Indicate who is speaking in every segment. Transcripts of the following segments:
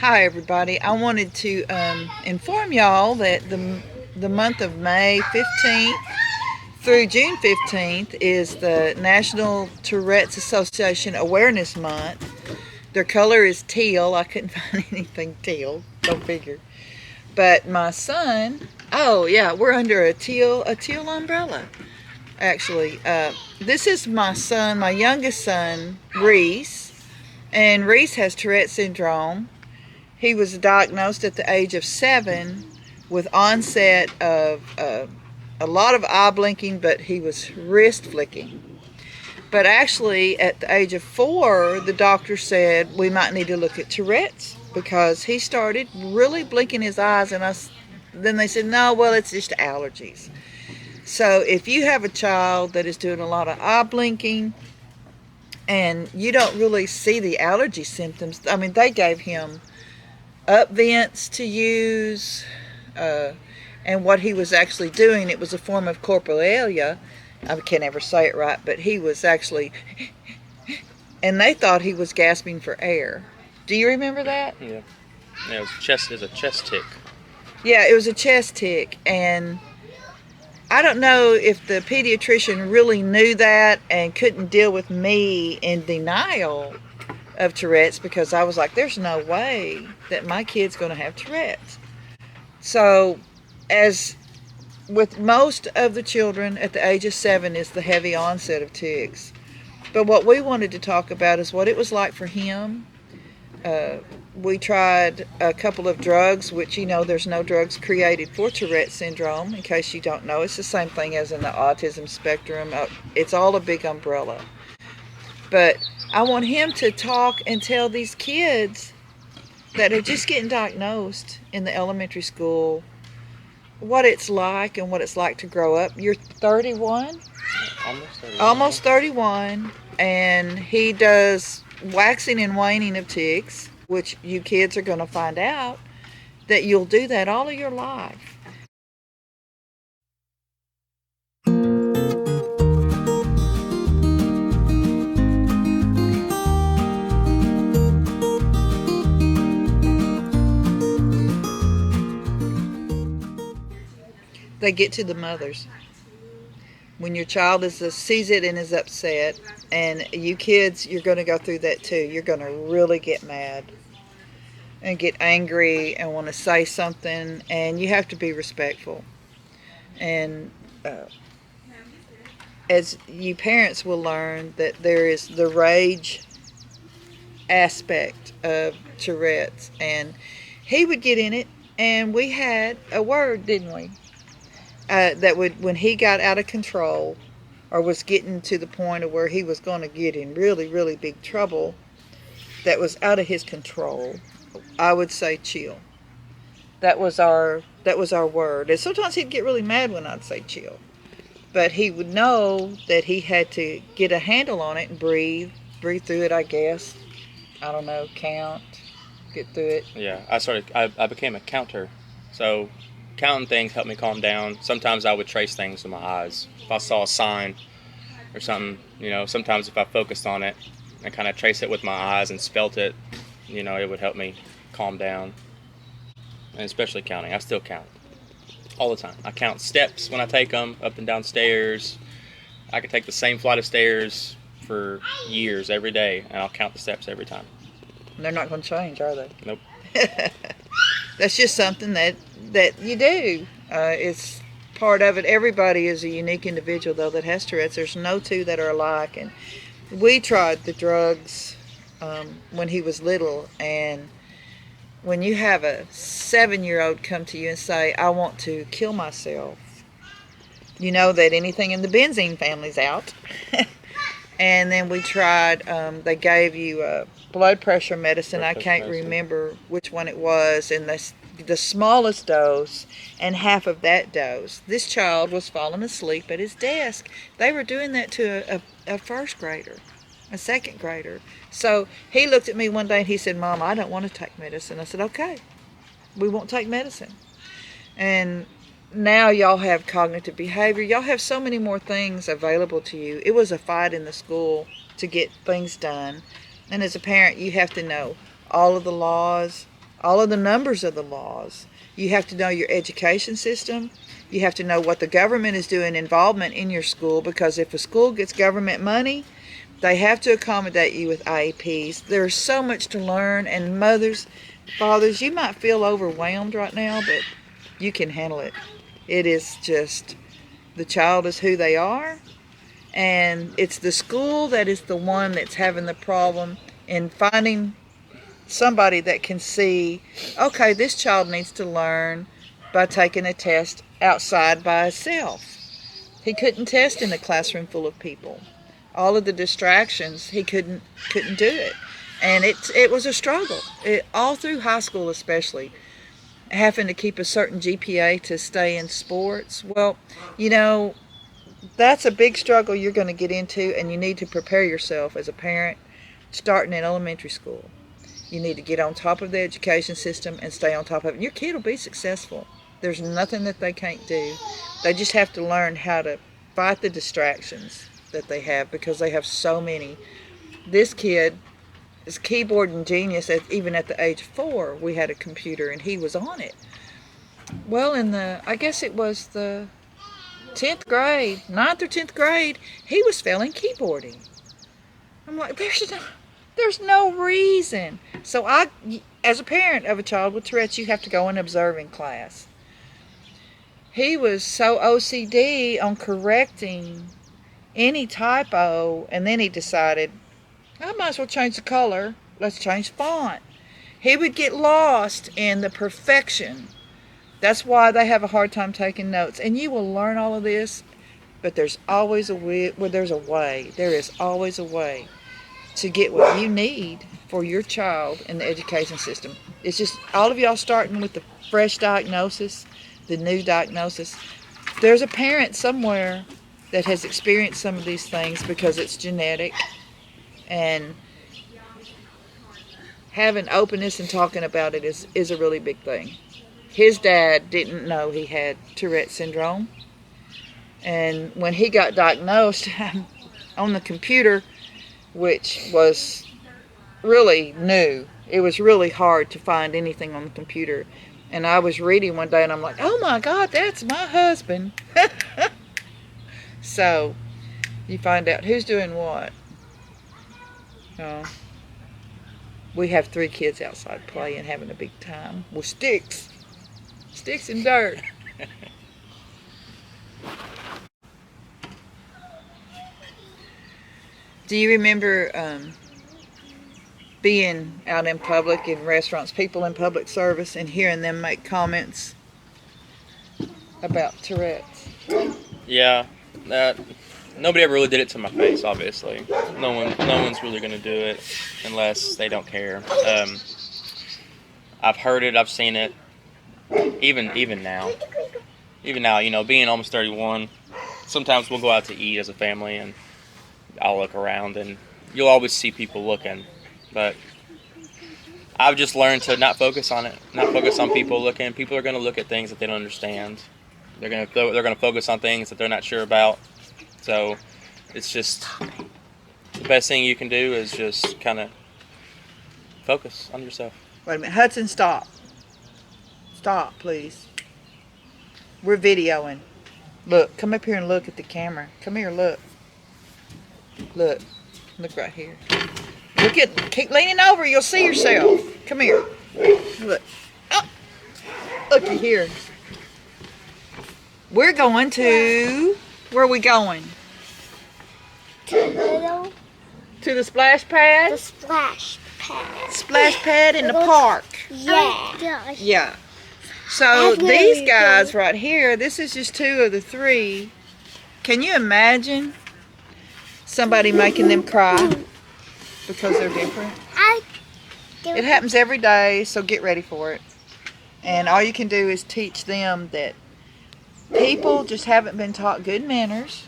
Speaker 1: Hi, everybody. I wanted to inform y'all that the month of May 15th through June 15th is the National Tourette's Association Awareness Month. Their color is teal. I couldn't find anything teal. Go figure. But my son, oh yeah, we're under a teal umbrella. Actually, this is my son, my youngest son, Reese, and Reese has Tourette syndrome. He was diagnosed at the age of 7 with onset of a lot of eye blinking, but he was wrist flicking. But actually, at the age of 4, the doctor said we might need to look at Tourette's because he started really blinking his eyes, and then they said, no, well, it's just allergies. So if you have a child that is doing a lot of eye blinking and you don't really see the allergy symptoms, I mean, they gave him up vents to use, and what he was actually doing, it was a form of coprolalia. I can't ever say it right, but he was actually, and they thought he was gasping for air. Do you remember that?
Speaker 2: Yeah. Yeah, it was a chest tick.
Speaker 1: Yeah, it was a chest tick, and I don't know if the pediatrician really knew that and couldn't deal with me in denial of Tourette's, because I was like, there's no way that my kid's going to have Tourette's. So, as with most of the children at the age of 7 is the heavy onset of tics. But what we wanted to talk about is what it was like for him. We tried a couple of drugs, which, there's no drugs created for Tourette syndrome. In case you don't know, it's the same thing as in the autism spectrum. It's all a big umbrella. But I want him to talk and tell these kids that are just getting diagnosed in the elementary school what it's like and what it's like to grow up. You're 31?
Speaker 2: Almost 31.
Speaker 1: Almost 31, and he does waxing and waning of tics, which you kids are going to find out that you'll do that all of your life. They get to the mothers. When your child sees it and is upset, and you kids, you're going to go through that too. You're going to really get mad and get angry and want to say something, and you have to be respectful. And as you parents will learn, that there is the rage aspect of Tourette's, and he would get in it, and we had a word, didn't we? That would, when he got out of control or was getting to the point of where he was going to get in really, really big trouble that was out of his control, I would say chill. That was our word. And sometimes he'd get really mad when I'd say chill. But he would know that he had to get a handle on it and breathe through it, I guess. I don't know, count, get through it.
Speaker 2: Yeah, I became a counter. So counting things helped me calm down. Sometimes I would trace things with my eyes. If I saw a sign or something, sometimes if I focused on it and kind of trace it with my eyes and spelt it, it would help me calm down. And especially counting. I still count all the time. I count steps when I take them up and down stairs. I could take the same flight of stairs for years every day, and I'll count the steps every time.
Speaker 1: They're not going to change, are they?
Speaker 2: Nope.
Speaker 1: That's just something that you do. It's part of it. Everybody is a unique individual, though, that has Tourette's. There's no two that are alike. And we tried the drugs when he was little, and when you have a 7-year-old come to you and say, I want to kill myself, you know that anything in the benzene family's out. And then we tried, they gave you blood pressure medicine. I can't remember which one it was, and the smallest dose and half of that dose. This child was falling asleep at his desk. They were doing that to a first grader, a second grader. So he looked at me one day and he said, Mom, I don't want to take medicine. I said, okay, we won't take medicine. And now y'all have cognitive behavior. Y'all have so many more things available to you. It was a fight in the school to get things done. And as a parent, you have to know all of the laws, all of the numbers of the laws. You have to know your education system. You have to know what the government is doing, involvement in your school, because if a school gets government money, they have to accommodate you with IEPs. There's so much to learn, and mothers, fathers, you might feel overwhelmed right now, but you can handle it. It is just, the child is who they are, and it's the school that is the one that's having the problem in finding somebody that can see, okay, this child needs to learn by taking a test outside by himself. He couldn't test in a classroom full of people. All of the distractions, he couldn't do it. And it was a struggle, all through high school especially, having to keep a certain GPA to stay in sports. Well, you know, that's a big struggle you're going to get into, and you need to prepare yourself as a parent starting in elementary school. You need to get on top of the education system and stay on top of it. And your kid will be successful. There's nothing that they can't do. They just have to learn how to fight the distractions that they have, because they have so many. This kid is keyboarding genius. Even at the age of 4, we had a computer and he was on it. Well, I guess it was the 10th grade, 9th or 10th grade, he was failing keyboarding. I'm like, there's no reason. So as a parent of a child with Tourette's, you have to go in observing class. He was so OCD on correcting any typo, and then he decided, I might as well change the color. Let's change font. He would get lost in the perfection. That's why they have a hard time taking notes. And you will learn all of this, but there's always a way. Well, there's a way. There is always a way to get what you need for your child in the education system. It's just all of y'all starting with the fresh diagnosis, the new diagnosis. There's a parent somewhere that has experienced some of these things because it's genetic, and having openness and talking about it is a really big thing. His dad didn't know he had Tourette syndrome, and when he got diagnosed on the computer, which was really new, it was really hard to find anything on the computer. And I was reading one day and I'm like, oh my God, that's my husband. So you find out who's doing what. We have 3 kids outside playing, having a big time with sticks and dirt. Do you remember being out in public, in restaurants, people in public service, and hearing them make comments about Tourette's?
Speaker 2: Yeah, nobody ever really did it to my face. Obviously, no one's really going to do it unless they don't care. I've heard it, I've seen it. Even now, you know, being almost 31, sometimes we'll go out to eat as a family, and I'll look around, and you'll always see people looking. But I've just learned to not focus on it, not focus on people looking. People are going to look at things that they don't understand. They're going to focus on things that they're not sure about. So it's just the best thing you can do is just kind of focus on yourself.
Speaker 1: Wait a minute, Hudson, stop. Stop, please. We're videoing. Look, come up here and look at the camera. Come here, look. Look right here. Keep leaning over, you'll see yourself. Come here. Look. Oh, looky here. We're going to, where are we going?
Speaker 3: To
Speaker 1: the splash pad?
Speaker 3: the splash pad.
Speaker 1: Splash pad in the park.
Speaker 3: Yeah.
Speaker 1: Yeah. So these guys right here, this is just 2 of the 3. Can you imagine somebody making them cry because they're different? It happens every day, so get ready for it. And all you can do is teach them that people just haven't been taught good manners,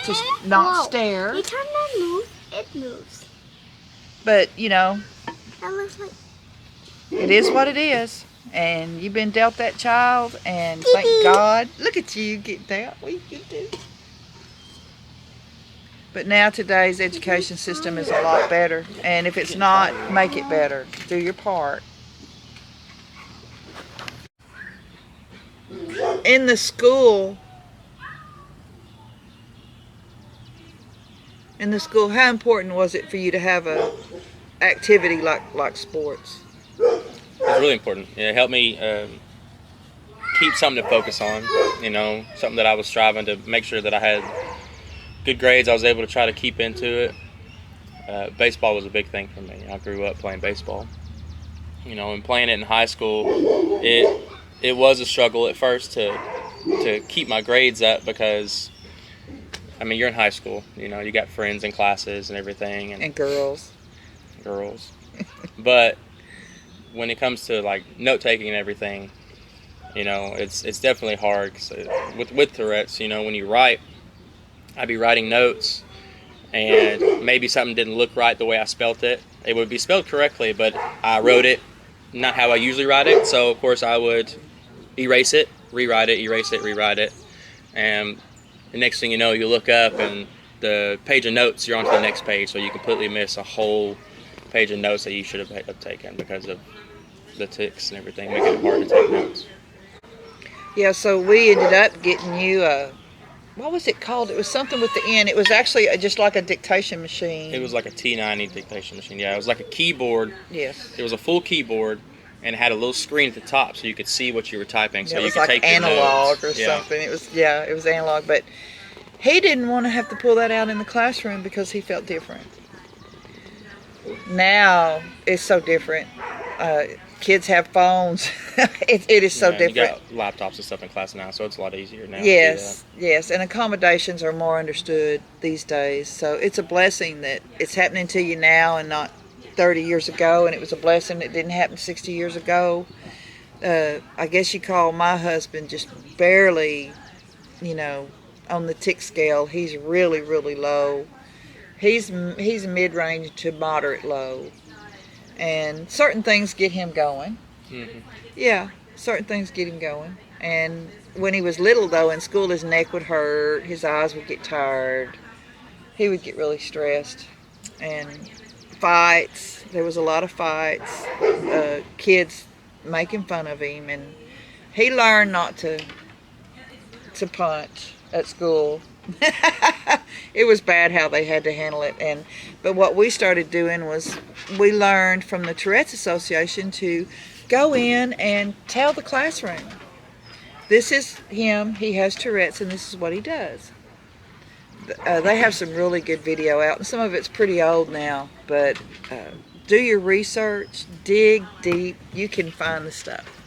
Speaker 1: to not stare.
Speaker 3: Every time that moves, it moves.
Speaker 1: But, you know,
Speaker 3: That looks like
Speaker 1: it is what it is. And you've been dealt that child, and thank God. Look at you getting out. What you can do? But now today's education system is a lot better. And if it's not, make it better. Do your part. In the school, how important was it for you to have a activity like sports?
Speaker 2: It's really important. It helped me keep something to focus on, something that I was striving to make sure that I had good grades. I was able to try to keep into it. Baseball was a big thing for me. I grew up playing baseball. And playing it in high school, it was a struggle at first to keep my grades up because, you're in high school. You got friends and classes and everything.
Speaker 1: And girls.
Speaker 2: But when it comes to like note taking and everything, it's definitely hard. 'Cause with Tourette's, when you write, I'd be writing notes, and maybe something didn't look right the way I spelt it. It would be spelled correctly, but I wrote it not how I usually write it. So of course I would erase it, rewrite it, erase it, rewrite it, and the next thing you know, you look up and the page of notes, you're on to the next page, so you completely miss a whole page of notes that you should have taken because of the ticks and everything, making it hard to take notes.
Speaker 1: Yeah, so we ended up getting you what was it called? It was something with the N. It was actually just like a dictation machine.
Speaker 2: It was like a T90 dictation machine. Yeah, it was like a keyboard.
Speaker 1: Yes.
Speaker 2: It was a full keyboard, and it had a little screen at the top so you could see what you were typing. So
Speaker 1: it
Speaker 2: you
Speaker 1: was
Speaker 2: could
Speaker 1: like
Speaker 2: take
Speaker 1: analog
Speaker 2: your notes.
Speaker 1: or something. It was analog, but he didn't want to have to pull that out in the classroom because he felt different. Now it's so different. Kids have phones. it is so different.
Speaker 2: You got laptops and stuff in class now, so it's a lot easier now.
Speaker 1: Yes, and accommodations are more understood these days. So it's a blessing that it's happening to you now and not 30 years ago, and it was a blessing that didn't happen 60 years ago. I guess you call my husband just barely, on the tick scale. He's really, really low. He's mid-range to moderate low. And certain things get him going.
Speaker 2: Mm-hmm.
Speaker 1: Yeah, certain things get him going. And when he was little, though, in school, his neck would hurt, his eyes would get tired. He would get really stressed. And fights, there was a lot of fights, kids making fun of him. And he learned not to punch at school. It was bad how they had to handle it, but what we started doing was we learned from the Tourette's Association to go in and tell the classroom, this is him, he has Tourette's, and this is what he does. They have some really good video out, and some of it's pretty old now, but do your research, dig deep, you can find the stuff.